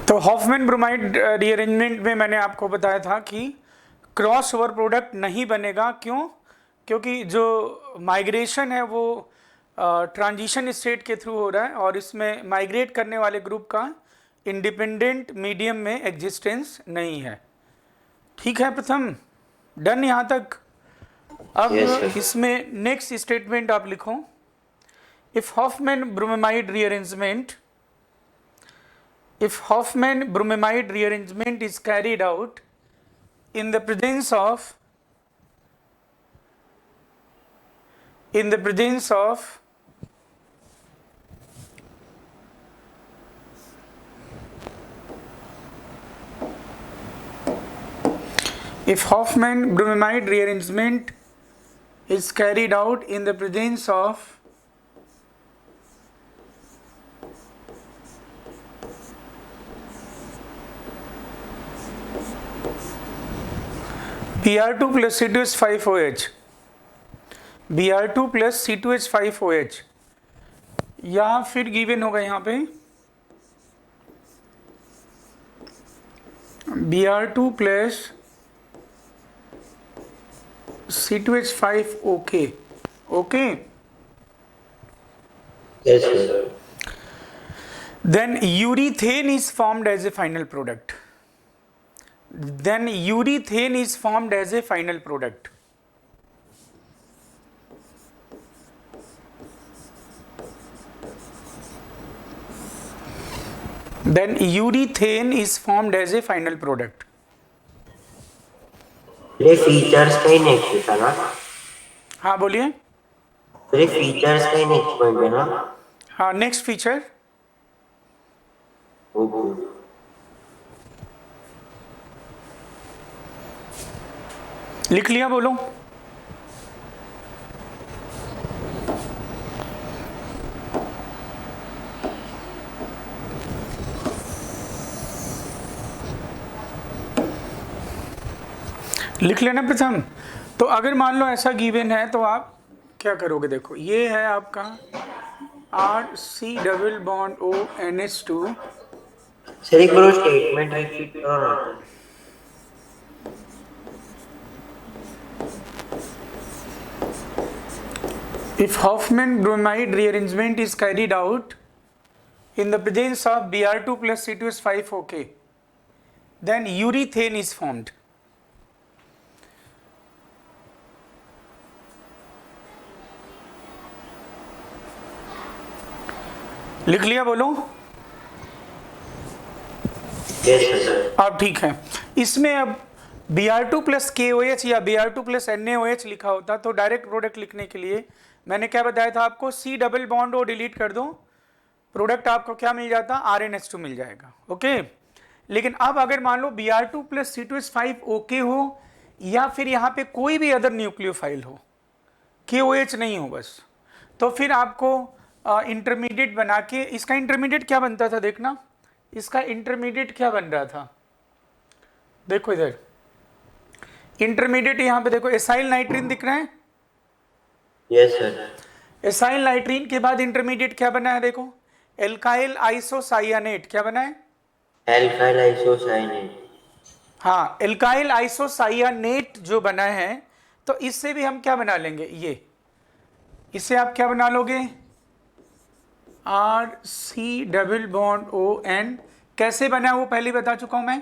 तो Hoffmann bromide rearrangement में मैंने आपको बताया था कि क्रॉस ओवर प्रोडक्ट नहीं बनेगा। क्यों? क्योंकि जो माइग्रेशन है वो ट्रांजिशन स्टेट के थ्रू हो रहा है और इसमें माइग्रेट करने वाले ग्रुप का इंडिपेंडेंट मीडियम में एग्जिस्टेंस नहीं है। ठीक है प्रथम, डन यहाँ तक। अब इसमें नेक्स्ट स्टेटमेंट आप लिखो, if Hoffmann bromide rearrangement is carried out in the presence of if Hofmann bromide rearrangement is carried out in the presence of Br2 plus C2H5OH, Br2 plus C2H5OH, या फिर given होगा यहाँ पे Br2 plus C2H5OK. Okay? Yes, sir. Then urethane is formed as a final product. Then urethane is formed as a final product. Then urethane is formed as a final product. ये features का ही next था ना? हाँ बोलिए। ये features का ही next point है ना? हाँ, नेक्स्ट फीचर। ओके, लिख लिया, बोलो। लिख लेना प्रथम। तो अगर मान लो ऐसा गिवन है तो आप क्या करोगे? देखो, ये है आपका RC double bond ONH2। Sir एक बार स्टेटमेंट रिपीट करो ना। If Hofmann bromide rearrangement is carried out in the presence of Br2 plus C2H5OK, then urethane is formed. लिख लिया, बोलो। अब ठीक है, इसमें अब Br2 प्लस KOH या Br2 प्लस NaOH लिखा होता तो डायरेक्ट प्रोडक्ट लिखने के लिए मैंने क्या बताया था आपको? C double bond O delete कर दो, प्रोडक्ट आपको क्या मिल जाता? RNH2 मिल जाएगा। ओके, लेकिन अब अगर मान लो Br2 प्लस C2H5OK हो या फिर यहाँ पे कोई भी अदर न्यूक्लियोफाइल हो, KOH नहीं हो बस, तो फिर आपको इंटरमीडिएट बना के, इसका इंटरमीडिएट क्या बनता था देखना, इसका इंटरमीडिएट क्या बन रहा था? देखो इधर इंटरमीडिएट, यहाँ पे देखो एसाइल नाइट्रीन दिख रहा है। Yes sir. एसाइल नाइट्रीन के बाद इंटरमीडिएट क्या बना है? देखो, एल्काइल आइसोसाइयानेट। क्या बना है? Alkyl isocyanate. हाँ, एल्काइल आइसोसाइयानेट जो बना है, तो इससे भी हम क्या बना लेंगे? ये, इससे आप क्या बना लोगे? RC double bond ON। कैसे बना वो पहले बता चुका हूं मैं।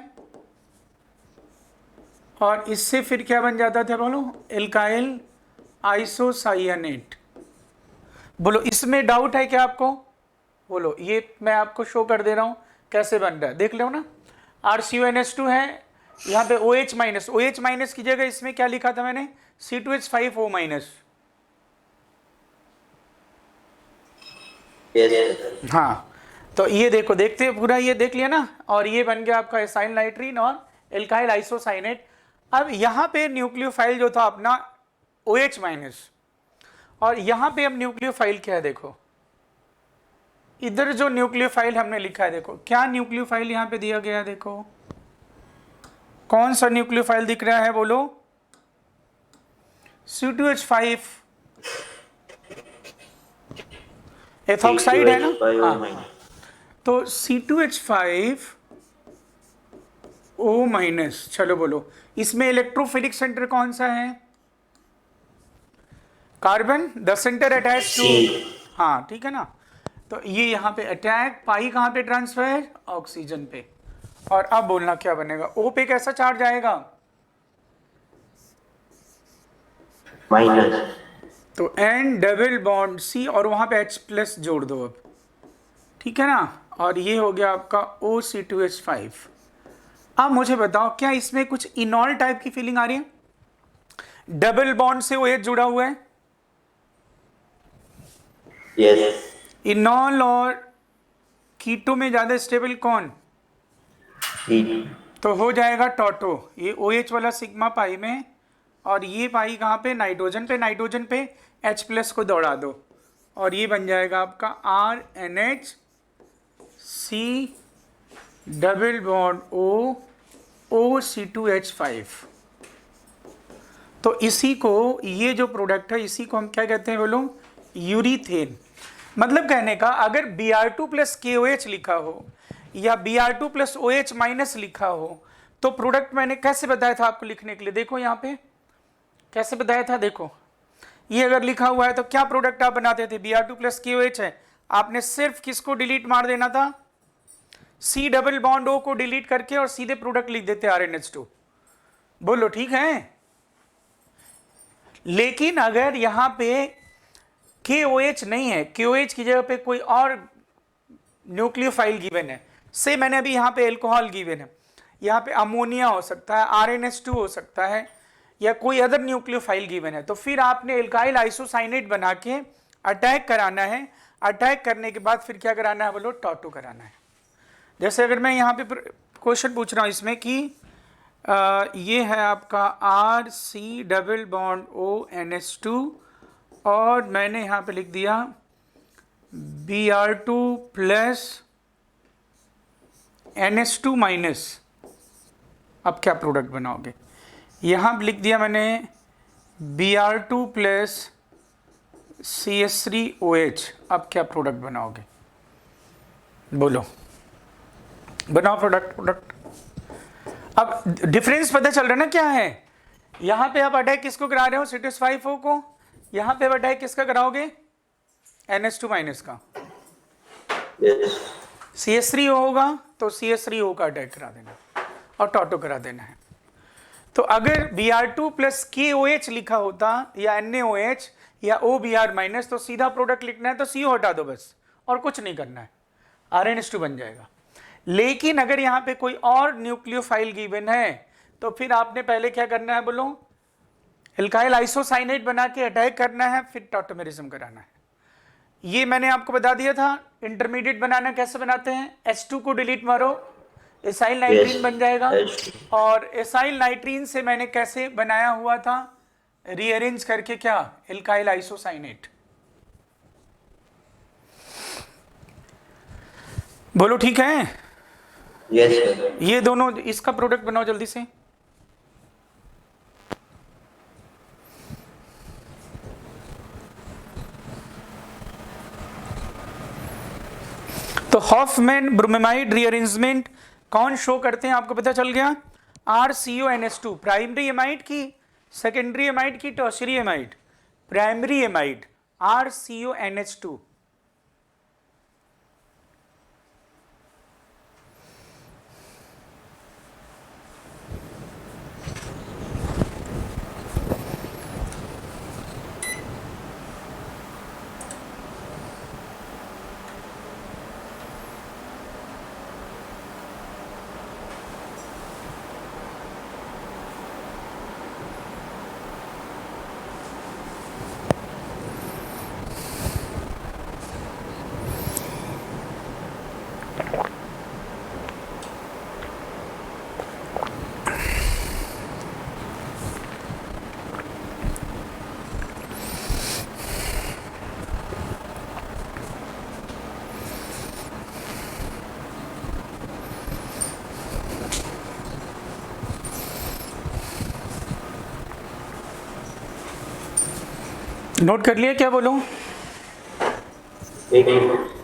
और इससे फिर क्या बन जाता था? बोलो, एल्काइल आइसोसाइयानेट। बोलो, इसमें डाउट है क्या आपको? बोलो, ये मैं आपको शो कर दे रहा हूं कैसे बन रहा है, देख लो ना। RCONH2 है, यहाँ पे OH माइनस, OH माइनस की जगह इसमें क्या लिखा था मैंने? C2H5O minus. हाँ, तो ये देखो, देखते पूरा ये देख लिया ना, और ये बन गया आपका एसाइल नाइट्रीन और एल्काइल आइसोसाइनेट। अब यहाँ पे न्यूक्लियोफाइल जो था अपना OH माइनस, और यहाँ पे अब न्यूक्लियोफाइल क्या है? देखो इधर जो न्यूक्लियोफाइल हमने लिखा है, देखो क्या न्यूक्लियोफाइल यहाँ पे दिया गया है। देखो कौन सा न्यूक्लियोफाइल दिख रहा है? बोलो, C2H5 एथॉक्साइड है ना। हाँ, तो C2H5 O माइनस। चलो बोलो, इसमें इलेक्ट्रोफिलिक सेंटर कौन सा है? Carbon. The centre attach to, हाँ ठीक है ना। तो ये यहाँ पे अटैक, पाई कहाँ पे ट्रांसफर? ऑक्सीजन पे। और अब बोलना क्या बनेगा, O पे कैसा चार्ज आएगा? माइनस। तो N डबल बॉन्ड C और वहां पे H प्लस जोड़ दो अब, ठीक है ना। और ये हो गया आपका OC2H5। अब मुझे बताओ, क्या इसमें कुछ इनॉल टाइप की फीलिंग आ रही है? डबल बॉन्ड से OH जुड़ा हुआ है, यस। इनॉल और कीटो में ज्यादा स्टेबल कौन? तो हो जाएगा टॉटो। ये OH वाला सिग्मा पाई में, और ये पाई कहाँ पे? नाइट्रोजन पे। नाइट्रोजन पे H प्लस को दौड़ा दो और ये बन जाएगा आपका RNHC double bond O OC2H5। तो इसी को, ये जो प्रोडक्ट है इसी को हम क्या कहते हैं बोलो? यूरीथेन। मतलब कहने का, अगर Br2 प्लस KOH लिखा हो या Br2 प्लस OH माइनस लिखा हो, तो प्रोडक्ट मैंने कैसे बताया था आपको लिखने के लिए? देखो यहाँ पे कैसे बताया था, देखो ये अगर लिखा हुआ है तो क्या प्रोडक्ट आप बनाते थे? Br2 प्लस KOH है, आपने सिर्फ किसको डिलीट मार देना था? C डबल बॉन्ड O को डिलीट करके और सीधे प्रोडक्ट लिख देते RNH2। बोलो ठीक है। लेकिन अगर यहां पे KOH नहीं है, KOH की जगह पे कोई और न्यूक्लियोफाइल गिवन है, से मैंने अभी यहाँ पे एल्कोहल गिवन है, यहाँ पे अमोनिया हो सकता है, RNH2 हो सकता है, या कोई अदर न्यूक्लियोफाइल गिवन है, तो फिर आपने एल्काइल आइसोसाइनेट बना के अटैक कराना है। अटैक करने के बाद फिर क्या कराना है बोलो? टॉटो कराना है। जैसे अगर मैं यहाँ पे क्वेश्चन पूछ रहा हूँ इसमें कि ये है आपका RC डबल बॉन्ड ONH2 और मैंने यहाँ पे लिख दिया Br2 प्लस NH2 माइनस, अब क्या प्रोडक्ट बनाओगे? यहाँ लिख दिया मैंने Br2 प्लस CH3OH, अब क्या प्रोडक्ट बनाओगे? बोलो, बनाओ प्रोडक्ट। अब डिफरेंस पता चल रहा है ना क्या है? यहाँ पे आप अटैक किसको करा रहे हो? C2H5O को। यहाँ पे आप अटैक किसका कराओगे? NH2 माइनस का। CH3O होगा तो CH3O का अटैक करा देना और टॉटो करा देना है। तो अगर Br2 प्लस KOH लिखा होता या NaOH या OBr माइनस, तो सीधा प्रोडक्ट लिखना है तो CO हटा दो बस, और कुछ नहीं करना है, RNH2 बन जाएगा। लेकिन अगर यहाँ पे कोई और न्यूक्लियोफाइल गिवन है, तो फिर आपने पहले क्या करना है बोलो? एल्काइल आइसोसाइनेट बना के अटैक करना है, फिर टॉटोमेरिज्म कराना है। ये मैंने आपको बता दिया था। इंटरमीडिएट बनाना कैसे बनाते हैं? H2 को डिलीट मारो, एसाइल नाइट्रीन बन जाएगा। और एसाइल नाइट्रीन से मैंने कैसे बनाया हुआ था? रीअरेंज करके, क्या? Alkyl isocyanate. बोलो ठीक है। Yes sir. ये दोनों, इसका प्रोडक्ट बनाओ जल्दी से। तो हॉफमैन ब्रोमेमाइड रीअरेंजमेंट कौन शो करते हैं आपको पता चल गया? RCONH2 प्राइमरी एमाइड की, सेकेंडरी एमाइड की, tertiary amide? Primary amide RCONH2। Note कर लिया क्या बोलूं? एक मिनट।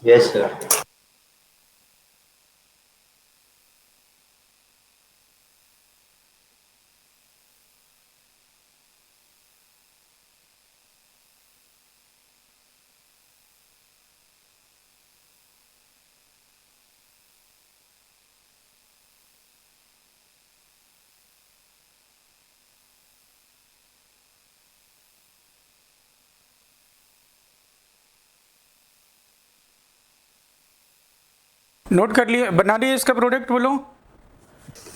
Yes, sir. नोट कर लिए, बना लिए इसका प्रोडक्ट, बोलो।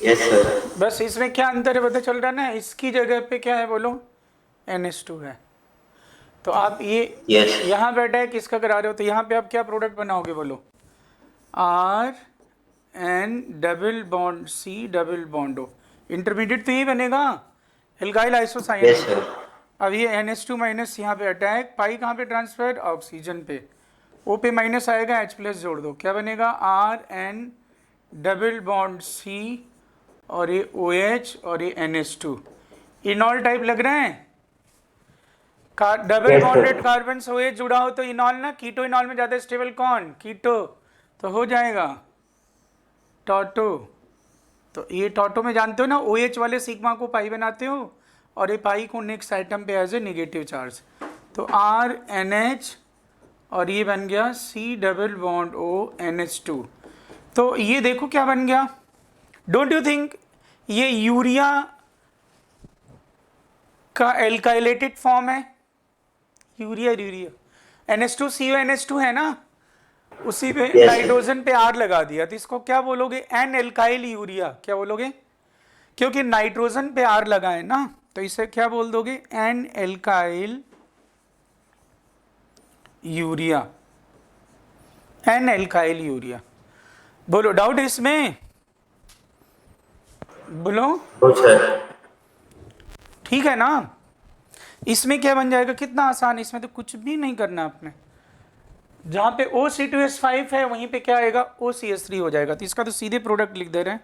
Yes, sir. बस इसमें क्या अंतर है पता चल रहा है ना, इसकी जगह पे क्या है बोलो, NH2 है। तो आप ये Yes. यहाँ बैठा है किसका करा रहे हो, तो यहाँ पे आप क्या प्रोडक्ट बनाओगे बोलो, RN double bond C double bond O, intermediate तो यही बनेगा, एल्काइल Yes, आइसोसाइनेट। sir. अब ये NH2 माइनस यहाँ पे अटैक, पाई कहाँ पे ट्रांसफर, ऑक्सीजन पे, O पे माइनस आएगा, H प्लस जोड़ दो, क्या बनेगा, RN डबल बॉन्ड C और ये OH और ये NH2, इनॉल टाइप लग रहे हैं। Double Yes, sir. Bonded carbon से OH जुड़ा हो तो इनॉल ना, कीटो इनॉल में ज़्यादा स्टेबल कौन, कीटो, तो हो जाएगा टॉटो। तो ये टॉटो में जानते हो ना, OH वाले सिग्मा को पाई बनाते हो और ये पाई को नेक्स्ट आइटम पे एज ए नेगेटिव चार्ज, तो RNH और ये बन गया C double bond O NH2। तो ये देखो क्या बन गया, डोंट यू थिंक ये यूरिया का एल्काइलेटेड फॉर्म है, यूरिया NH2CO NH2 है ना, उसी पे Yes. नाइट्रोजन पे R लगा दिया, तो इसको क्या बोलोगे, एन एल्काइल यूरिया, क्या बोलोगे, क्योंकि नाइट्रोजन पे R लगा है ना, तो इसे क्या बोल दोगे, N alkyl urea, N alkyl urea. बोलो डाउट इसमें, बोलो, No, sir. ठीक है ना। इसमें क्या बन जाएगा, कितना आसान, इसमें तो कुछ भी नहीं करना आपने, जहां पे OC2H5 है वहीं पे क्या आएगा, OCH3 हो जाएगा। तो इसका तो सीधे प्रोडक्ट लिख दे रहे हैं,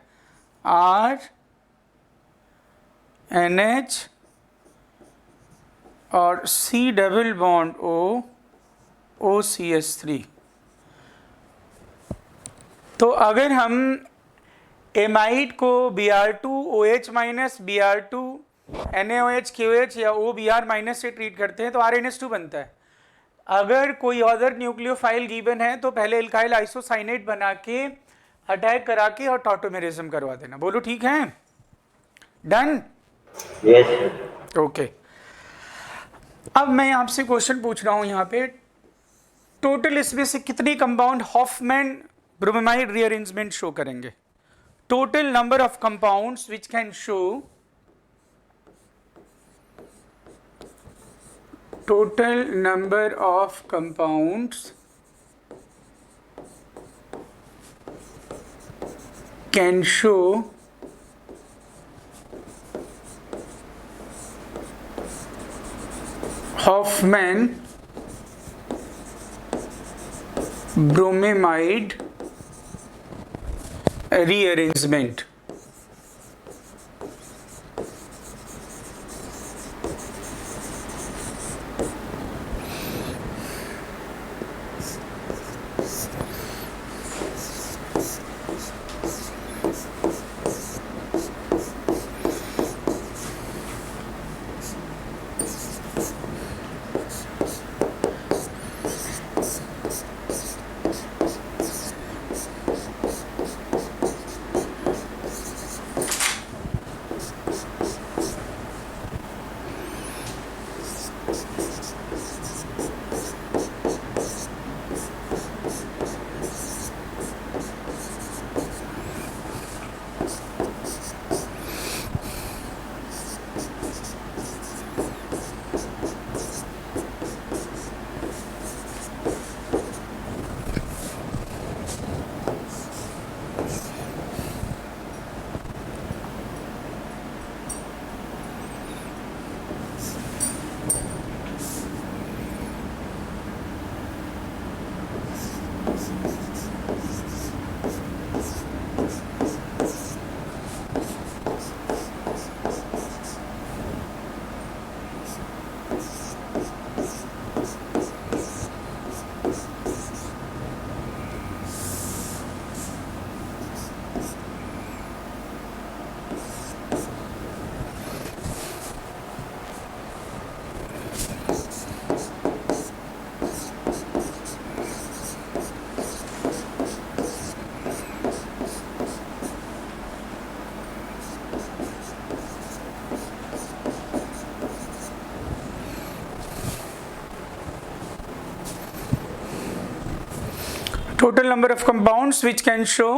RNH और C double bond O OCH3। तो अगर हम एमाइड को Br2OH minus Br2 NaOH KOH या OBr माइनस से ट्रीट करते हैं तो RNH2 बनता है। अगर कोई अदर न्यूक्लियोफाइल गिवन है तो पहले एल्काइल आइसोसाइनेट बना के अटैक करा के और टॉटोमेरिज्म करवा देना। बोलो ठीक है, डन, Yes, sir. ओके। अब मैं आपसे क्वेश्चन पूछ रहा हूं यहाँ पे, टोटल इसमें से कितनी compound Hofmann bromide rearrangement show करेंगे, total number of compounds which can show, total number of compounds can show Hoffman bromamide rearrangement। total number of compounds which can show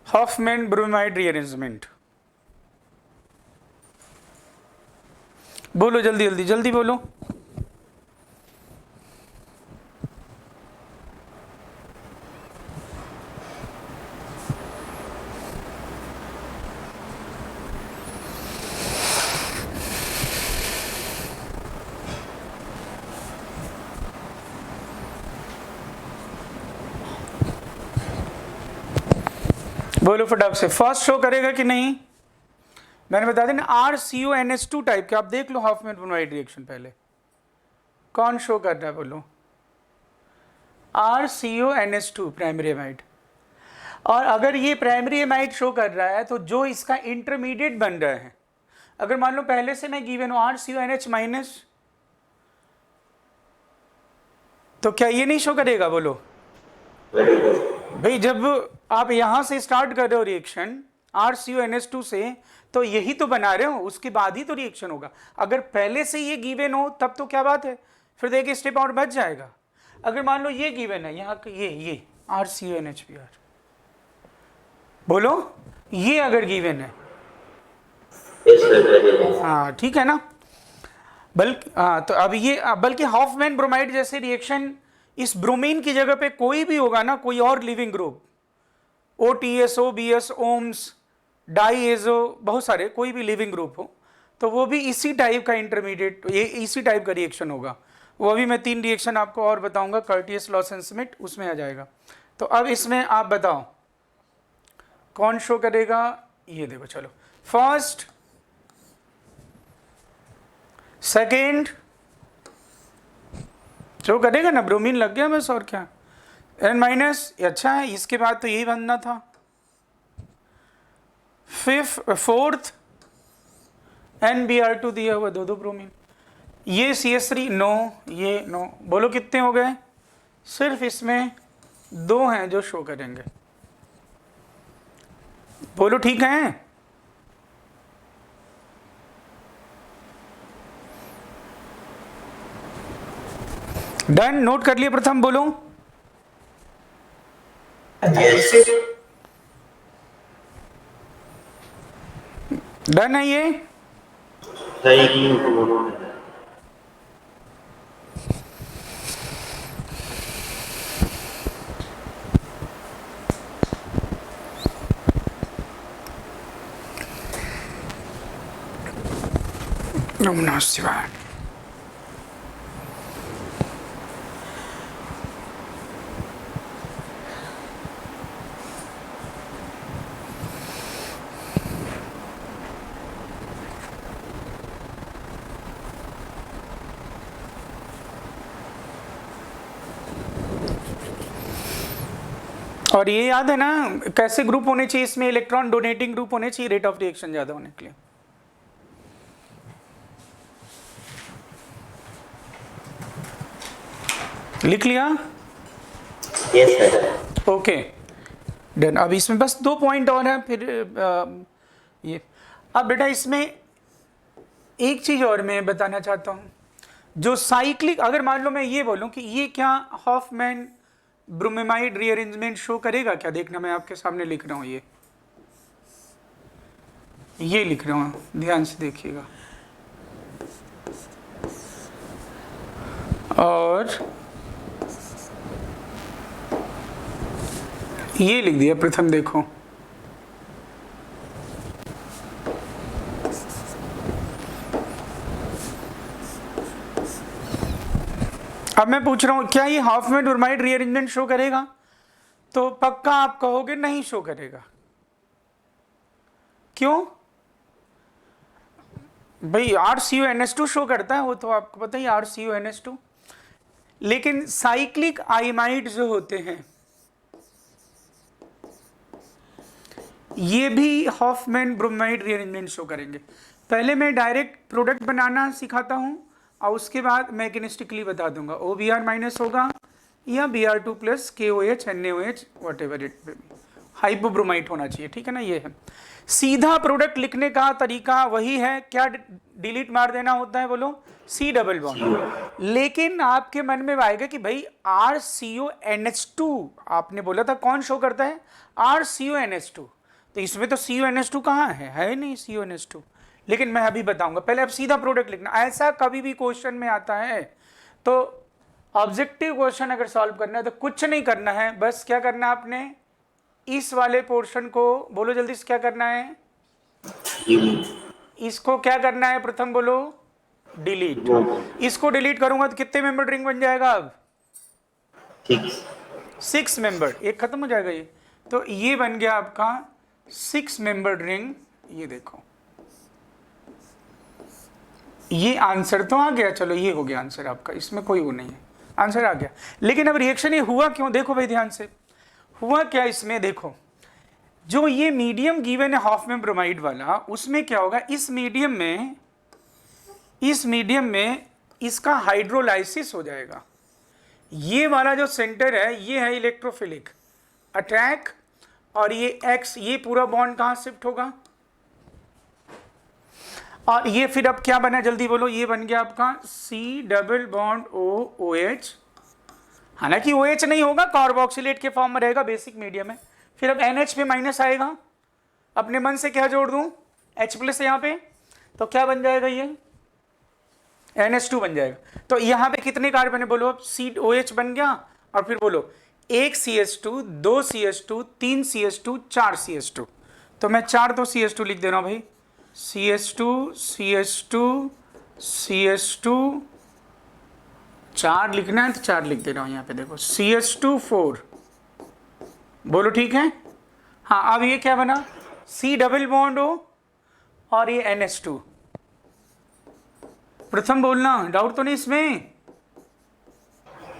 Hofmann bromide rearrangement. बोलो जल्दी जल्दी जल्दी बोलो. बोलो फटाक से. First show करेगा कि नहीं? मैंने बता दें ना RCONH2 टाइप के. आप देख लो हॉफमैन ब्रोमाइड रिएक्शन पहले कौन शो कर रहा है. बोलो RCONH2 प्राइमरी एमाइड. और अगर ये प्राइमरी एमाइड शो कर रहा है तो जो इसका इंटरमीडिएट बन रहा है, अगर मान लो पहले से मैं गिवन हूं RCONH माइनस, तो क्या ये नहीं शो करेगा? बोलो भाई, जब आप यहां से स्टार्ट कर रहे हो रिएक्शन RCONH2 से, तो यही तो बना रहे हो, उसके बाद ही तो रिएक्शन होगा. अगर पहले से ये गिवन हो तब तो क्या बात है, फिर देखिए स्टेप और बच जाएगा. अगर मान लो ये गिवन है यहाँ ये RCONHBr, बोलो ये अगर गिवन है, हाँ ठीक है ना. बल्कि तो अब ये बल्कि हॉफमैन ब्रोमाइड जैसे रिएक्शन इस ब्रोमीन की जगह पे कोई भी होगा ना, कोई और leaving group OTS, OBS, OMs, diazo, बहुत सारे कोई भी लिविंग ग्रुप हो, तो वो भी इसी टाइप का इंटरमीडिएट, ये इसी टाइप का रिएक्शन होगा. वो अभी मैं 3 रिएक्शन आपको और बताऊंगा, कर्टियस, लॉसन स्मिथ, उसमें आ जाएगा. तो अब इसमें आप बताओ कौन शो करेगा. ये देखो, चलो फर्स्ट, सेकेंड शो करेगा ना. ब्रोमीन लग गया बस, और क्या. N-, अच्छा है, इसके बाद तो यही बनना था. फोर्थ NBr2 दिया हुआ, दो ब्रोमीन. ये CH3 नो, ये नो. बोलो कितने हो गए? सिर्फ इसमें 2 हैं जो शो करेंगे. बोलो ठीक है. डन. नोट कर लिया प्रथम. बोलो डन है ये. नमः शिवाय. और ये याद है ना कैसे ग्रुप होने चाहिए इसमें? इलेक्ट्रॉन डोनेटिंग ग्रुप होने चाहिए रेट ऑफ रिएक्शन ज्यादा होने के लिए. लिख लिया? Yes sir. Okay done. अब इसमें बस 2 पॉइंट और हैं, फिर ये. अब बेटा इसमें एक चीज और मैं बताना चाहता हूं. जो साइक्लिक, अगर मान लो मैं ये बोलूं कि ये क्या हॉफमैन ब्रोमाइड रीअरेंजमेंट शो करेगा क्या? देखना, मैं आपके सामने लिख रहा हूं, ये लिख रहा हूं, ध्यान से देखिएगा. और ये लिख दिया प्रथम. देखो अब मैं पूछ रहा हूं क्या ये हॉफमैन ब्रोमाइड रीअरेंजमेंट शो करेगा? तो पक्का आप कहोगे नहीं शो करेगा. क्यों भाई? RCONH2 शो करता है, वो तो आपको पता ही, RCONH2. लेकिन साइक्लिक आइमाइड जो होते हैं ये भी हॉफमैन ब्रोमाइड रीअरेंजमेंट शो करेंगे. पहले मैं डायरेक्ट प्रोडक्ट बनाना सिखाता हूं और उसके बाद मैकेनिस्टिकली बता दूंगा. OBr माइनस होगा या Br2 plus KOH NaOH whatever it. Hypobromite होना चाहिए, ठीक है ना। ये है सीधा प्रोडक्ट लिखने का तरीका, वही है, क्या डिलीट मार देना होता है, बोलो सी डबल बॉन्ड। लेकिन आपके मन में आएगा कि भाई RCONH2 आपने बोला था, कौन शो करता है, RCONH2, तो इसमें तो CONH2 कहाँ है नहीं CONH2। लेकिन मैं अभी बताऊंगा, पहले आप सीधा प्रोडक्ट लिखना। ऐसा कभी भी क्वेश्चन में आता है तो ऑब्जेक्टिव क्वेश्चन अगर सॉल्व करना है तो कुछ नहीं करना है, बस क्या करना है आपने, इस वाले पोर्शन को बोलो जल्दी से, क्या करना है, इसको क्या करना है, प्रथम बोलो डिलीट। इसको डिलीट करूंगा तो कितने मेंबर रिंग बन जाएगा अब, 6 मेंबर, एक खत्म हो जाएगा ये, तो ये बन गया आपका 6 मेंबर रिंग। ये देखो ये आंसर तो आ गया, चलो ये हो गया आंसर आपका, इसमें कोई वो नहीं है, आंसर आ गया। लेकिन अब रिएक्शन ये हुआ क्यों, देखो भाई ध्यान से, हुआ क्या इसमें, देखो जो ये मीडियम गिवन है हॉफमैन ब्रोमाइड वाला, उसमें क्या होगा, इस मीडियम में इसका हाइड्रोलाइसिस हो जाएगा। ये वाला जो सेंटर है ये है इलेक्ट्रोफिलिक अटैक, और ये X, ये पूरा बॉन्ड कहां शिफ्ट होगा, और ये फिर अब क्या बना जल्दी बोलो, ये बन गया आपका C डबल बॉन्ड OH। हालांकि OH नहीं होगा, कार्बोक्सिलेट के फॉर्म में रहेगा, बेसिक मीडियम है। फिर अब NH पे माइनस आएगा, अपने मन से क्या जोड़ दूं, H प्लस यहाँ पे, तो क्या बन जाएगा, ये NH2 बन जाएगा। तो यहाँ पे कितने कार्बन है बोलो, अब COH बन गया, और फिर बोलो 1 CH2, 2 CH2, 3 CH2, 4 CH2। तो मैं 4 तो CH2 लिख दे रहा हूँ भाई, CH2 CH2 CH2, 4 लिखना है तो 4 लिख दे रहा हूँ यहाँ पे, देखो CH2 4, बोलो ठीक है। हाँ अब ये क्या बना, C डबल बॉन्ड O और ये NH2। प्रथम बोलना, डाउट तो नहीं इसमें,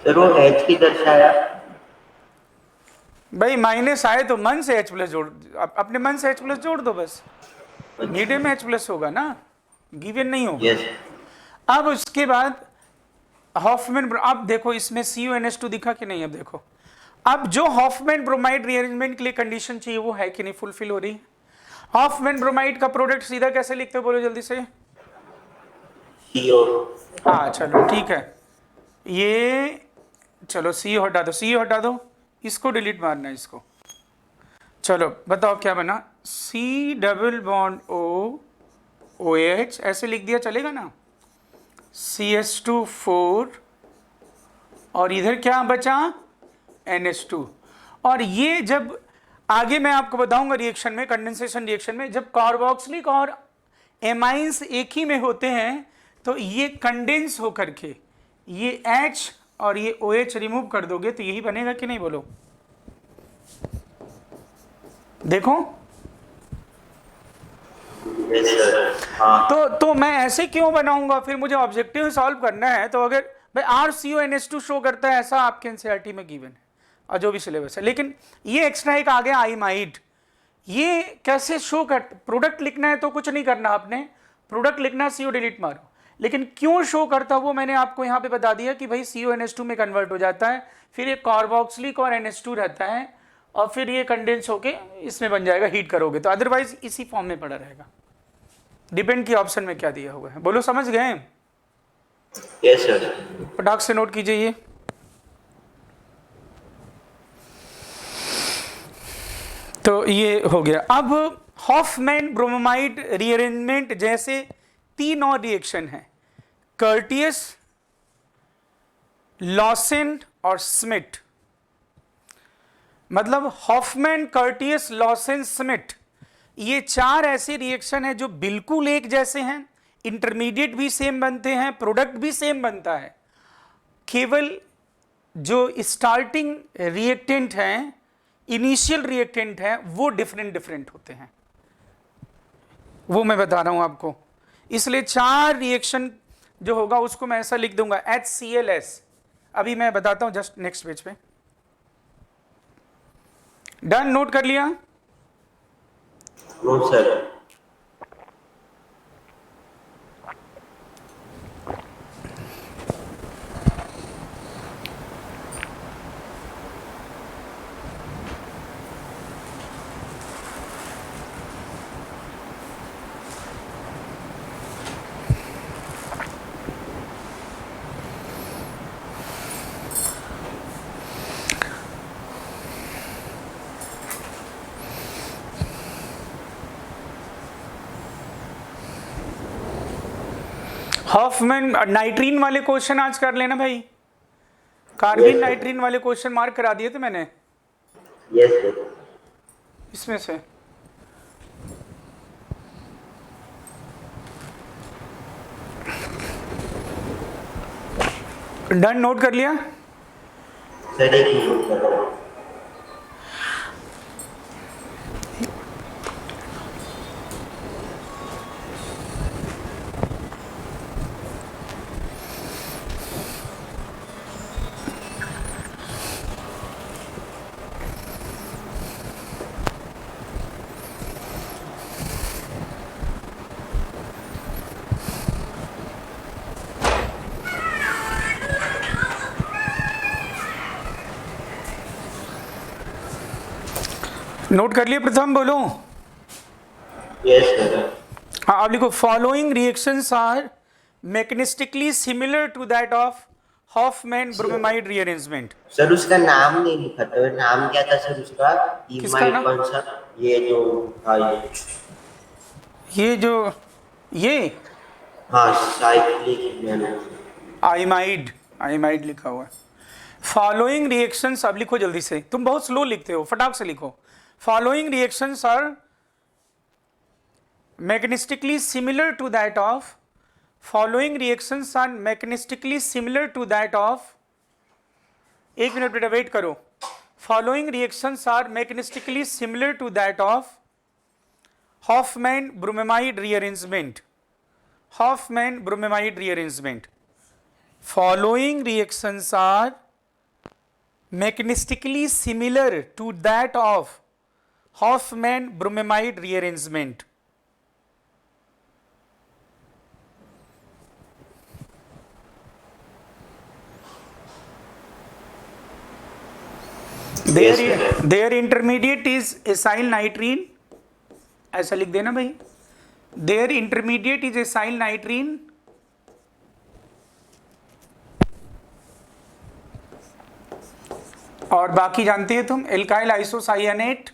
सर वो H की दर्शाया, भाई माइनस आए तो मन से H प्लस जोड़, अपने मन से H प्लस जोड़ दो बस, मीडियम में H प्लस होगा ना, गिवन नहीं होगा। यस अब उसके बाद हॉफमैन, अब देखो इसमें CONH2 दिखा कि नहीं, अब देखो अब जो हॉफमैन ब्रोमाइड रीअरेंजमेंट के लिए कंडीशन चाहिए वो है कि नहीं, फुलफिल हो रही है। हॉफमैन ब्रोमाइड का प्रोडक्ट सीधा कैसे लिखते हो, बोलो जल्दी से, CO, हाँ चलो ठीक है, ये चलो C हटा दो, C हटा दो, इसको डिलीट मारना है इसको। चलो बताओ क्या बना, C double bond O OH ऐसे लिख दिया, चलेगा ना, CH2 4, और इधर क्या बचा NH2। और ये जब आगे मैं आपको बताऊंगा रिएक्शन में, कंडेंसेशन रिएक्शन में, जब कार्बोक्सिलिक और एमाइंस एक ही में होते हैं तो ये कंडेंस होकर के ये H और ये OH रिमूव कर दोगे तो यही बनेगा कि नहीं, बोलो देखो। यस सर, हाँ तो मैं ऐसे क्यों बनाऊंगा, फिर मुझे ऑब्जेक्टिव सॉल्व करना है, तो अगर भाई RCONH2 शो करता है ऐसा आपके एनसीईआरटी में गिवन है और जो भी सिलेबस है, लेकिन ये एक्स्ट्रा एक आ गया आइमाइड, ये कैसे शो कर, प्रोडक्ट लिखना है तो कुछ नहीं करना आपने, प्रोडक्ट लिखना CO डिलीट मारो, लेकिन क्यों शो करता वो मैंने आपको यहाँ पे बता दिया कि भाई CONH2 में कन्वर्ट हो जाता है, फिर ये कार्बोक्सिलिक और NH2 रहता है, और फिर ये कंडेंस होके इसमें बन जाएगा, हीट करोगे तो, अदरवाइज इसी फॉर्म में पड़ा रहेगा। डिपेंड की ऑप्शन में क्या दिया हुआ है, बोलो समझ गए, यस सर, फटाक से नोट कीजिए ये। तो ये हो गया। अब हॉफमैन ब्रोमाइड रीअरेंजमेंट जैसे 3 और रिएक्शन है, कर्टियस, लॉसेन और स्मिथ। मतलब हॉफमैन, कर्टियस, लॉसेन, स्मिथ, ये 4 ऐसे रिएक्शन है जो बिल्कुल एक जैसे हैं, इंटरमीडिएट भी सेम बनते हैं, प्रोडक्ट भी सेम बनता है, केवल जो स्टार्टिंग रिएक्टेंट हैं, इनिशियल रिएक्टेंट है, वो डिफरेंट होते हैं, वो मैं बता रहा हूं आपको। इसलिए 4 रिएक्शन जो होगा उसको मैं ऐसा लिख दूंगा HClS। अभी मैं बताता हूं, जस्ट नेक्स्ट पेज पे। डन, नोट कर लिया, नो सर, हॉफमैन नाइट्रीन वाले क्वेश्चन आज कर लेना भाई, कार्बिन नाइट्रीन वाले क्वेश्चन मार्क करा दिए थे मैंने यस सर। इसमें से। डन, नोट कर लिया। सर एक मिनट सर। नोट कर लिए प्रथम, बोलो। Yes sir. हाँ, आप लिखो following reactions are mechanistically similar to that of Hofmann bromide rearrangement. Sir उसका नाम नहीं लिखा था, नाम क्या था सर उसका? किसका नाम? कौन सा? ये जो था ये जो ये हाँ साइक्लिक मैंने। आइमाइड, आइमाइड लिखा हुआ है। फॉलोइंग रिएक्शंस, अब लिखो जल्दी से, तुम बहुत स्लो लिखते हो, फटाक से लिखो। Following reactions are mechanistically similar to that of, following reactions are mechanistically similar to that of, एक मिनट बेटा वेट करो। following reactions are mechanistically similar to that of Hofmann bromamide rearrangement, Hofmann bromamide rearrangement। following reactions are mechanistically similar to that of Hofmann bromamide rearrangement। their intermediate is acyl nitrene, ऐसा लिख देना भाई, their intermediate is acyl nitrene और बाकी जानते हैं तुम, alkyl isocyanate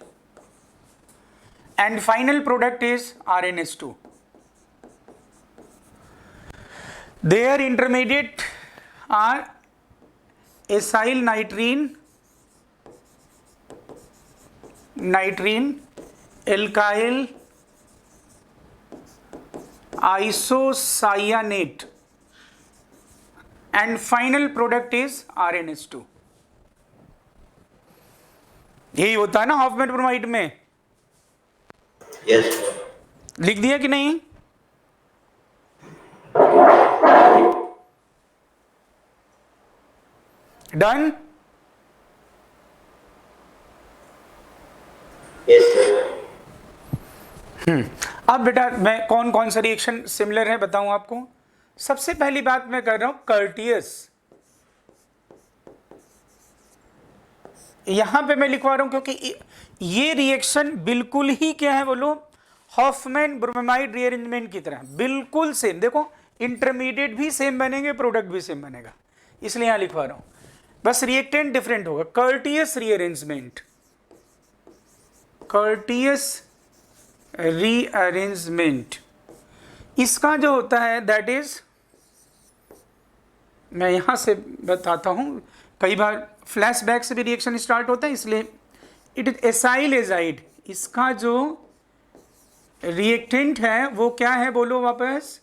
and final product is RNS2। their intermediate are acyl nitrene, alkyl isocyanate and final product is RNS2। यही होता है ना हॉफमैन ब्रोमाइड में। यस लिख दिया कि नहीं? डन। अब बेटा मैं कौन कौन सा रिएक्शन सिमिलर है बताऊं आपको। सबसे पहली बात मैं कर रहा हूं कर्टियस, यहां पे मैं लिखवा रहा हूं क्योंकि ये रिएक्शन बिल्कुल ही क्या है बोलो, हॉफमैन ब्रोमाइड रीअरेंजमेंट की तरह बिल्कुल सेम। देखो इंटरमीडिएट भी सेम बनेंगे, प्रोडक्ट भी सेम बनेगा, इसलिए यहां लिखवा रहा हूं, बस रिएक्टेंट डिफरेंट होगा। कर्टियस रीअरेंजमेंट, कर्टियस रीअरेंजमेंट, इसका जो होता है दैट इज, मैं यहां से बताता हूं, कई बार फ्लैशबैक से भी रिएक्शन स्टार्ट होता है, इसलिए इट इज एसाइल एजाइड। इसका जो रिएक्टेंट है वो क्या है बोलो वापस,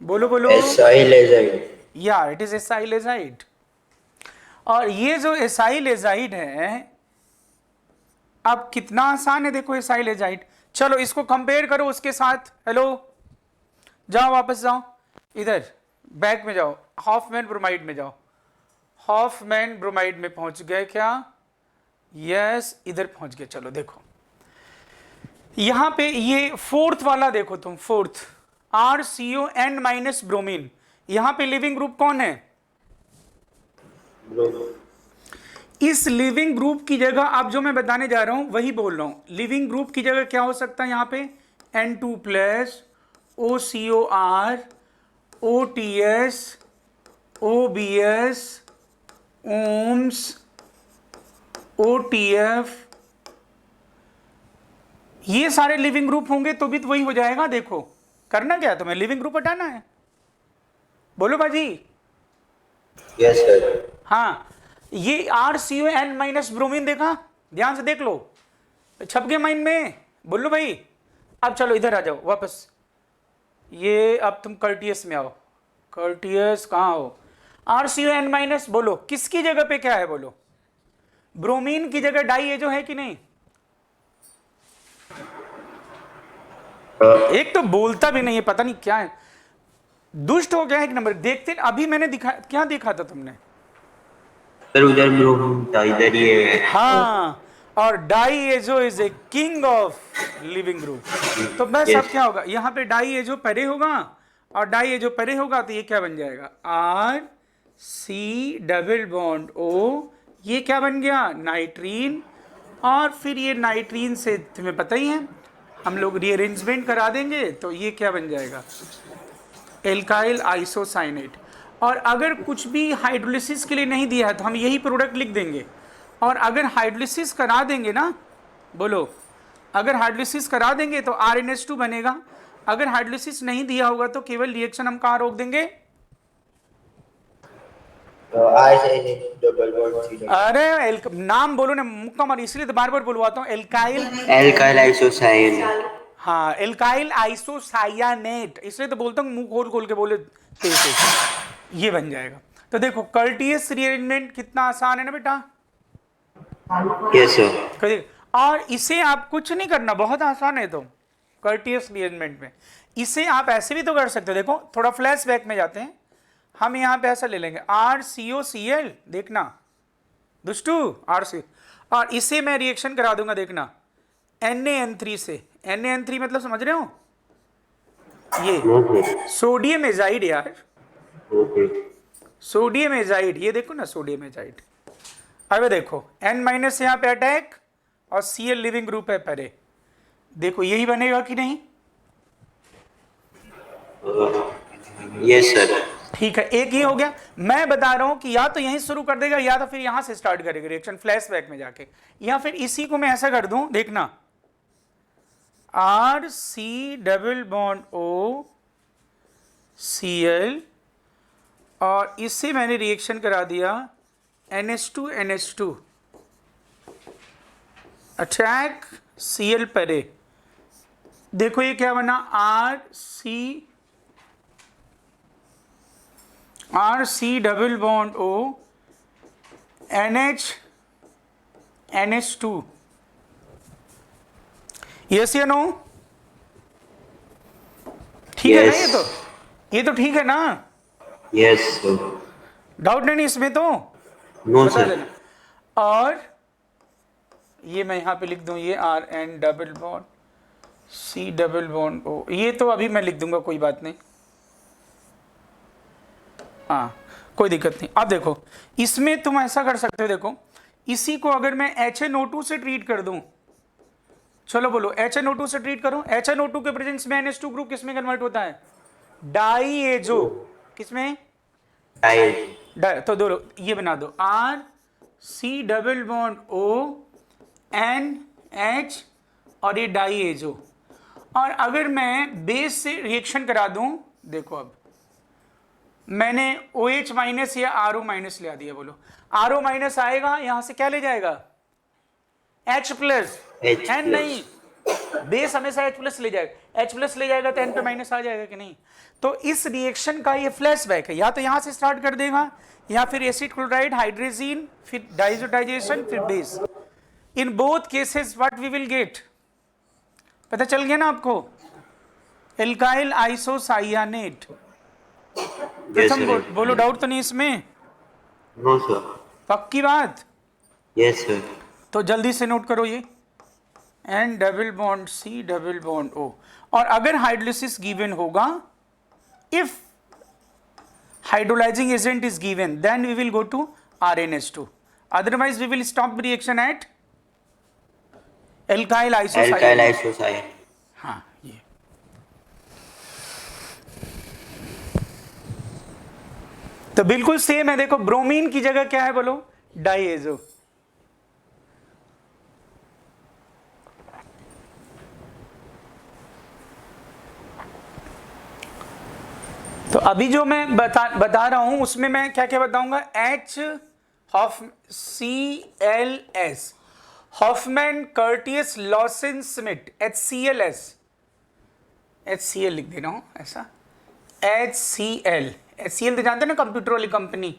बोलो बोलो। एसाइल एजाइड, या इट इज एसाइल एजाइड। और ये जो एसाइल एजाइड है, अब कितना आसान है देखो एसाइल एजाइड। चलो इसको कंपेयर करो उसके साथ, हेलो जाओ वापस जाओ, इधर बैक में जाओ, हॉफमैन ब्रोमाइड में जाओ, हॉफमैन ब्रोमाइड में पहुंच गए क्या? यस इधर पहुंच गए। चलो देखो यहां पे ये फोर्थ वाला देखो तुम, फोर्थ RCON माइनस ब्रोमीन, यहां पे लिविंग ग्रुप कौन है? इस लिविंग ग्रुप की जगह अब जो मैं बताने जा रहा हूं वही बोल रहा हूं। लिविंग ग्रुप की जगह क्या हो सकता है यहां पे? N2 plus OCOR OTS OBS OMS OTF, ये सारे लिविंग ग्रुप होंगे तो भी तो वही हो जाएगा। देखो करना क्या है तुम्हें, लिविंग ग्रुप हटाना है, बोलो बाजी। Yes, sir. हाँ, ये RCON माइनस ब्रोमीन देखा, ध्यान से देख लो, छप गए माइंड में। बोलो भाई। अब चलो इधर आ जाओ वापस, ये अब तुम कर्टियस में आओ। कर्टियस कहाँ हो? RCON माइनस, बोलो किसकी जगह पे क्या है? बोलो ब्रोमीन की जगह डाई एजो है कि नहीं? एक तो बोलता भी नहीं है, पता नहीं क्या है, दुष्ट हो गया एक नंबर। देखते अभी मैंने दिखा, क्या देखा था तुमने? सर उधर ब्रोमीन था, इधर ये है। हाँ, और diazo is a kind of leaving group. तो बस अब Yes. क्या होगा, यहाँ पे डाई एजो परे होगा, और डाई एजो परे होगा तो ये क्या बन जाएगा? RC डबल बॉन्ड O, ये क्या बन गया? नाइट्रीन। और फिर ये नाइट्रीन से तुम्हें पता ही है, हम लोग रीअरेंजमेंट करा देंगे तो ये क्या बन जाएगा? Alkyl isocyanate. और अगर कुछ भी हाइड्रोलिसिस के लिए नहीं दिया है तो हम यही प्रोडक्ट लिख देंगे। और अगर हाइड्रोलिसिस करा देंगे ना, बोलो अगर हाइड्रोलिसिस करा देंगे तो RNH2 बनेगा। अगर हाइड्रोलिसिस नहीं दिया होगा तो केवल रिएक्शन हम कहाँ रोक देंगे? I double bond C। अरे नाम बोलो ना, मुक्का मार, इसलिए तो बार बार बुलवाता हूँ। Alkyl, alkyl isocyan. हाँ एल्काइल आइसोसायानेट, इसलिए तो बोलता हूँ मुंह खोल खोल के बोले तेज तेज, ये बन जाएगा। तो देखो कर्टियस रीअरेंजमेंट कितना आसान है ना बेटा। Yes sir. और इसे आप कुछ नहीं करना, बहुत आसान है। तो कर्टियस रीअरेंजमेंट में इसे आप ऐसे भी तो कर सकते हो। देखो थोड़ा फ्लैशबैक में जाते हैं, हम यहाँ पे ऐसा ले लेंगे RCOCl, देखना दुष्टू RC, और इसे मैं रिएक्शन करा दूंगा, देखना NaN3 से। NaN3 मतलब समझ रहे हो? ये सोडियम एजाइड यार, सोडियम एजाइड, ये देखो ना सोडियम एजाइड। अब देखो N माइनस यहाँ पे अटैक और Cl लिविंग ग्रुप है परे, देखो यही बनेगा कि नहीं? Yes sir. ठीक है, एक ही हो गया। मैं बता रहा हूं कि या तो यहीं शुरू कर देगा या तो फिर यहां से स्टार्ट करेगा रिएक्शन फ्लैशबैक में जाके, या फिर इसी को मैं ऐसा कर दूं, देखना RC double bond O Cl, और इससे मैंने रिएक्शन करा दिया NH2 अटैक Cl परे। देखो ये क्या बना? RC double bond O NH2। Yes या नो? ठीक है ना? ये तो ठीक है ना? Yes sir. डाउट नहीं इसमें तो? नो बता सर। देना। और ये मैं यहां पे लिख दूं, ये RN double bond C double bond O, ये तो अभी मैं लिख दूंगा, कोई बात नहीं, हाँ कोई दिक्कत नहीं। अब देखो इसमें तुम ऐसा कर सकते हो, देखो इसी को अगर मैं HNO2 से ट्रीट कर दूं, चलो बोलो HNO2 से ट्रीट करो। HNO2 के प्रेजेंस में NH2 ग्रुप किसमें कन्वर्ट होता है? डाईएजो। किसमें? तो दो ये बना दो RC double bond O NH, और ये डाईएजो। और अगर मैं बेस से रिएक्शन करा दूं, देखो अब मैंने OH माइनस या RO माइनस ले दिया, बोलो RO माइनस आएगा, यहां से क्या ले जाएगा? H plus. N नहीं, बेस हमेशा H प्लस ले जाएगा, H प्लस ले जाएगा तो N पे माइनस आ जाएगा कि नहीं? तो इस रिएक्शन का ये फ्लैशबैक है, या तो यहां से स्टार्ट कर देगा, या फिर एसिड क्लोराइड हाइड्रोजीन, फिर डाइजोडाइजेशन, फिर base. In both cases what we will get, पता चल गया ना आपको? Alkyl isocyanate. प्रथम बोलो, डाउट तो नहीं इसमें? No sir. पक्की बात? Yes sir. तो जल्दी से नोट करो ये N double bond C double bond O। और अगर हाइड्रोलिसिस गिवन होगा, if hydrolysing agent is given, then we will go to RNH2, otherwise we will stop the reaction at alkyl isocyanate. हाँ ये तो बिल्कुल सेम है। देखो ब्रोमीन की जगह क्या है बोलो? डाईएजो। तो अभी जो मैं बता रहा हूं उसमें मैं क्या क्या बताऊंगा, H CLS, Hofmann Curtius Lossen Schmidt, HCLS, HCL लिख दे रहा हूं ऐसा, HCL तो जानते हैं ना, कंप्यूटर वाली कंपनी,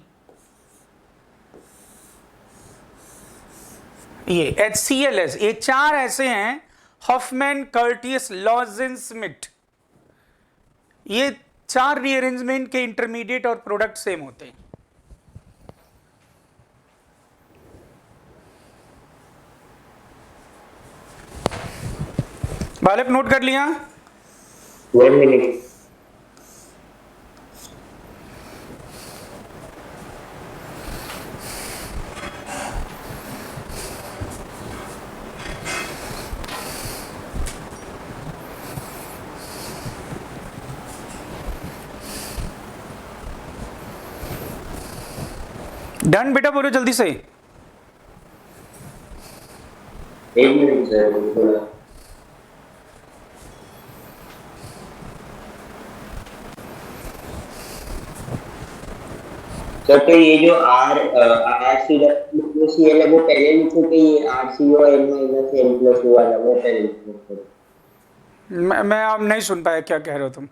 ये HCLS, ये 4 ऐसे हैं, हॉफमैन कर्टियस लॉसेन स्मिथ, ये 4 रीअरेंजमेंट के इंटरमीडिएट और प्रोडक्ट सेम होते हैं। बालक नोट कर लिया? 1 minute। डन बेटा, बोलो जल्दी से। 1 minute सर, थोड़ा। सर तो ये जो RCL है वो पहले लिखो कि ये RCON-N+N+O वाला वो पहले लिखो। मैं अब नहीं सुन पाया क्या कह रहे हो तुम,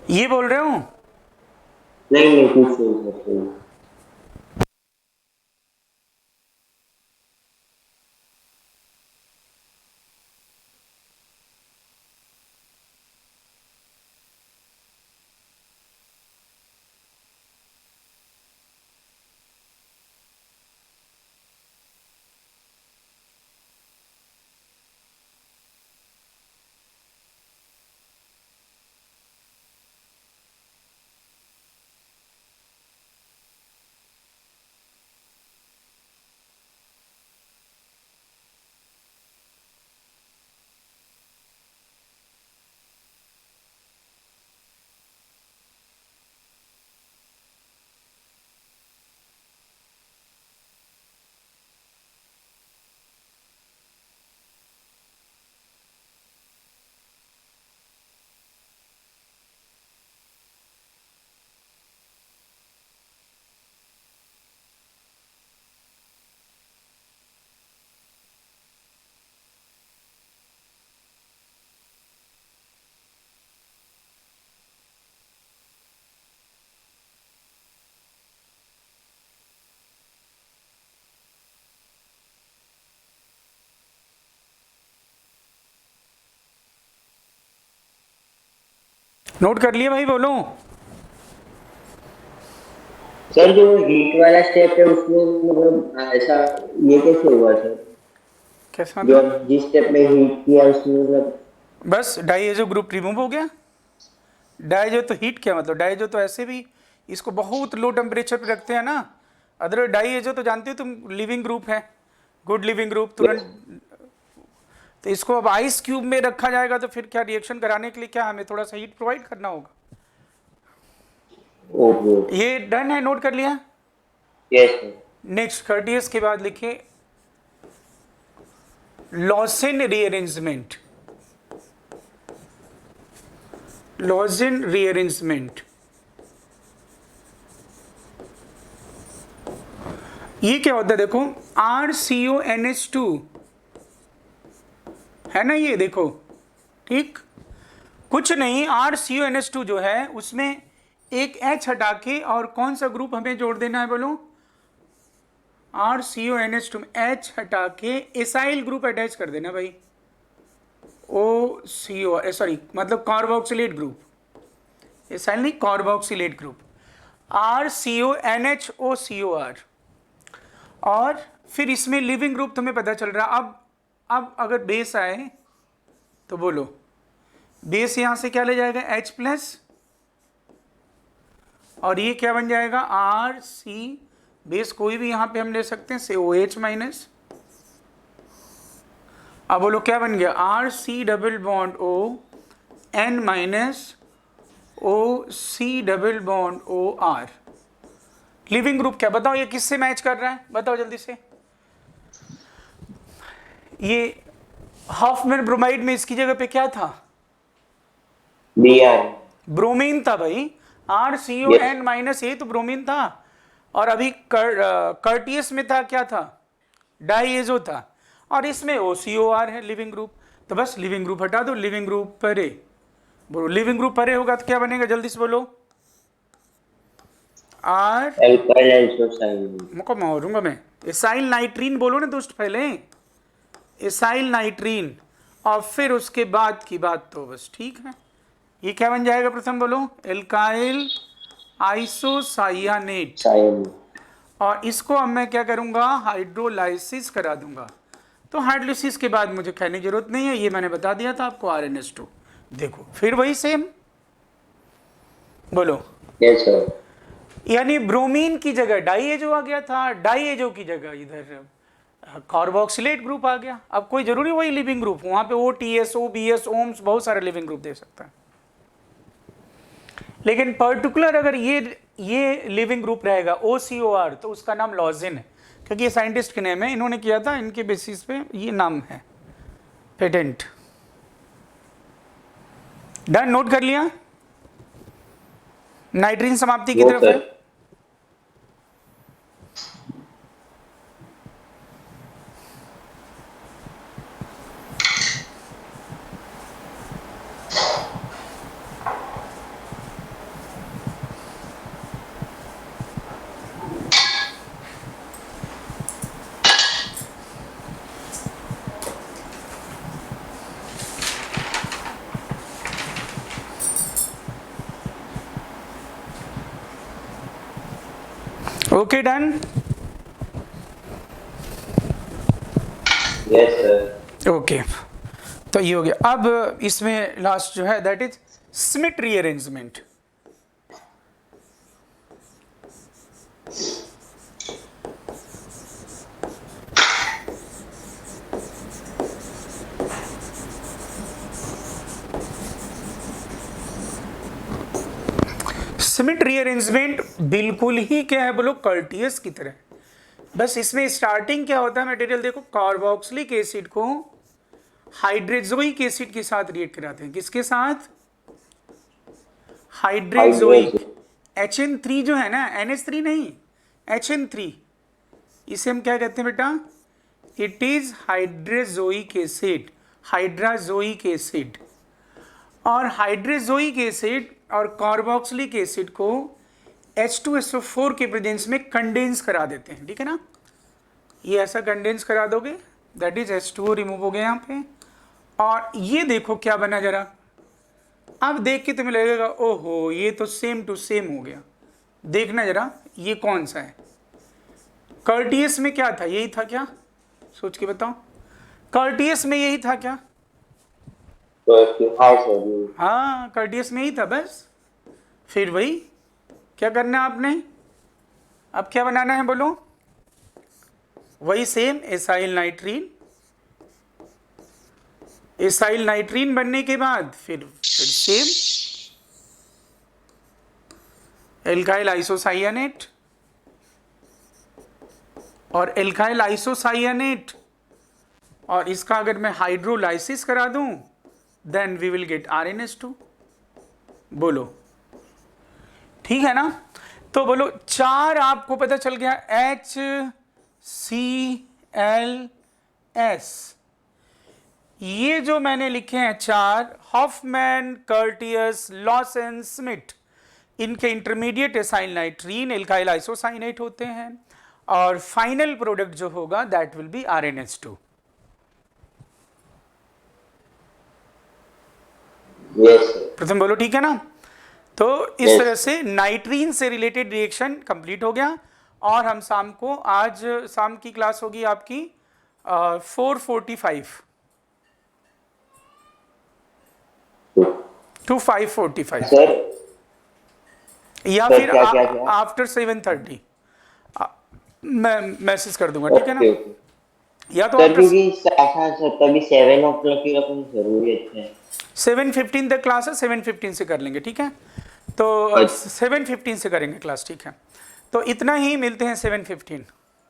ये बोल रहे हो? नहीं कुछ नहीं सर। नोट कर लिए भाई, बोलो। सर जो हीट वाला स्टेप है उसमें मतलब ऐसा ये कैसे हुआ सर? कैसा जो मतलब? जिस स्टेप में हीट किया उसमें मतलब बस डाइएजो ग्रुप रिमूव हो गया। डाइएजो तो हीट क्या मतलब, डाइएजो तो ऐसे भी इसको बहुत लो टेम्परेचर पे रखते हैं ना। अदर डाइएजो तो जानते हो तुम, लिविंग ग्रुप है, गुड लिविंग ग्रुप, तुरंत। तो इसको अब आइस क्यूब में रखा जाएगा तो फिर क्या रिएक्शन कराने के लिए क्या हमें थोड़ा सा हीट प्रोवाइड करना होगा। ओहो ये डन है, नोट कर लिया? Yes sir. नेक्स्ट कर्टियस के बाद लिखिए लॉसेन रीअरेंजमेंट। लॉसेन रीअरेंजमेंट ये क्या होता है देखो, RCONH2 है ना, ये देखो ठीक, कुछ नहीं, RCONH2 जो है उसमें एक H हटा के और कौन सा ग्रुप हमें जोड़ देना है बोलो, RCONH2 में H हटा के एसाइल ग्रुप अटैच कर देना भाई, OCO सॉरी मतलब कार्बोक्सिलेट ग्रुप, एसाइल नहीं कार्बोक्सिलेट ग्रुप, RCONHOCOR। और फिर इसमें लिविंग ग्रुप तुम्हें पता चल रहा। अब अगर बेस आए तो बोलो, बेस यहां से क्या ले जाएगा H+, और ये क्या बन जाएगा RC, बेस कोई भी यहां पे हम ले सकते हैं, से OH-। अब बोलो क्या बन गया, RC double bond O N- OC double bond OR। Leaving group क्या बताओ, ये किससे मैच कर रहा है बताओ जल्दी से। ये हॉफमैन ब्रोमाइड में इसकी जगह पे क्या था, Br. ब्रोमीन था भाई, RCON माइनस ए तो ब्रोमीन था। और अभी कर्टियस में था क्या था, डाइएजो था, और इसमें OCOR है लिविंग ग्रुप। तो बस लिविंग ग्रुप हटा दो, लिविंग ग्रुप परे, बोलो लिविंग ग्रुप परे होगा तो क्या बनेगा, जल्दी से बोलो। Are Alkyl isocyanates. मुको मारूंगा मैं, एसाइल नाइट्रीन बोलो ना दोस्त पहले, एसाइल नाइट्रीन, और फिर उसके बाद की बात तो बस ठीक है। ये क्या बन जाएगा प्रथम बोलो, एल्काइल आइसोसाइयानेट। Cyanate. और इसको अब मैं क्या करूंगा, हाइड्रोलाइसिस करा दूंगा। तो हाइड्रोलाइसिस के बाद मुझे कहने की जरूरत नहीं है, ये मैंने बता दिया था आपको, RNS2। देखो फिर वही सेम, बोलो। Yes sir. यानी ब्रोमीन की जगह डाइएजो आ गया था, डाइएजो की जगह इधर कार्बोक्सिलेट ग्रुप आ गया। अब कोई जरूरी वही लिविंग ग्रुप, वहां पे OTS, OBS, ओम्स, बहुत सारे लिविंग ग्रुप दे सकता है। लेकिन पर्टिकुलर अगर ये लिविंग ग्रुप रहेगा OCOR, तो उसका नाम लॉजिन है, क्योंकि ये साइंटिस्ट के नेम है, इन्होंने किया था, इनके बेसिस पे ये नाम है, पेटेंट। डन, नोट कर लिया। नाइट्रीन समाप्ति की No तरफ sir. है। Okay done. Yes sir. Okay, तो ये हो गया। अब इसमें लास्ट जो है that is Schmitt rearrangement. Schmitt rearrangement बिल्कुल ही क्या है बोलो, कर्टियस की तरह। बस इसमें स्टार्टिंग क्या होता है मटेरियल, देखो कार्बोक्सिलिक एसिड को हाइड्रोजोइक एसिड के साथ रिएक्ट कराते हैं। किसके साथ, हाइड्रोजोइक। HN3 जो है ना, NH3 नहीं, HN3, इसे हम क्या कहते हैं बेटा, it is hydrazoic acid, hydrazoic acid. और हाइड्रोजोइक एसिड और कार्बोक्सिलिक एसिड को H2SO4 के प्रेजेंस में कंडेंस करा देते हैं, ठीक है ना। ये ऐसा कंडेंस करा दोगे, दैट इज H2O रिमूव हो गया यहाँ पे। और ये देखो क्या बना जरा, अब देख के तुम्हें लगेगा ओहो ये तो सेम टू सेम हो गया। देखना जरा ये कौन सा है, कर्टियस में क्या था, यही था क्या, सोच के बताओ, कर्टियस में यही था क्या। हाँ सर। हाँ कर्टियस में ही था बस। फिर वही क्या करना है आपने, अब क्या बनाना है बोलो, वही सेम एसाइल नाइट्रीन। एसाइल नाइट्रीन बनने के बाद फिर सेम एल्काइल आइसोसाइयानेट, और एल्काइल आइसोसाइयानेट, और इसका अगर मैं हाइड्रोलाइसिस करा दूं then we will gate RNS2। बोलो ठीक है ना। तो बोलो 4 आपको पता चल गया, HCl,S। ये जो मैंने लिखे हैं 4, हॉफमैन, कर्टियस, लॉसेन, स्मिट, इनके इंटरमीडिएट एसाइल नाइट्रीन, एल्काइल आइसोसाइनेट होते हैं, और फाइनल प्रोडक्ट जो होगा दैट विल बी RNS2। प्रथम बोलो ठीक है ना। तो इस तरह से नाइट्रीन से रिलेटेड रिएक्शन कंप्लीट हो गया। और हम शाम को, आज शाम की क्लास होगी आपकी 4:45 to 5:45 सर या सर, फिर क्या? आफ्टर 7:30 मैं मैसेज कर दूंगा, ठीक है ना। या तो सर आफ्टर क्योंकि सर तभी 7 o'clock की रखनी जरूरी है। 7:15 तक क्लास है, 7:15 से कर लेंगे, ठीक है। तो 7:15 से करेंगे क्लास, ठीक है। तो इतना ही, मिलते हैं 7:15।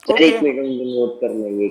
सर एक मिनट नोट कर लेंगे।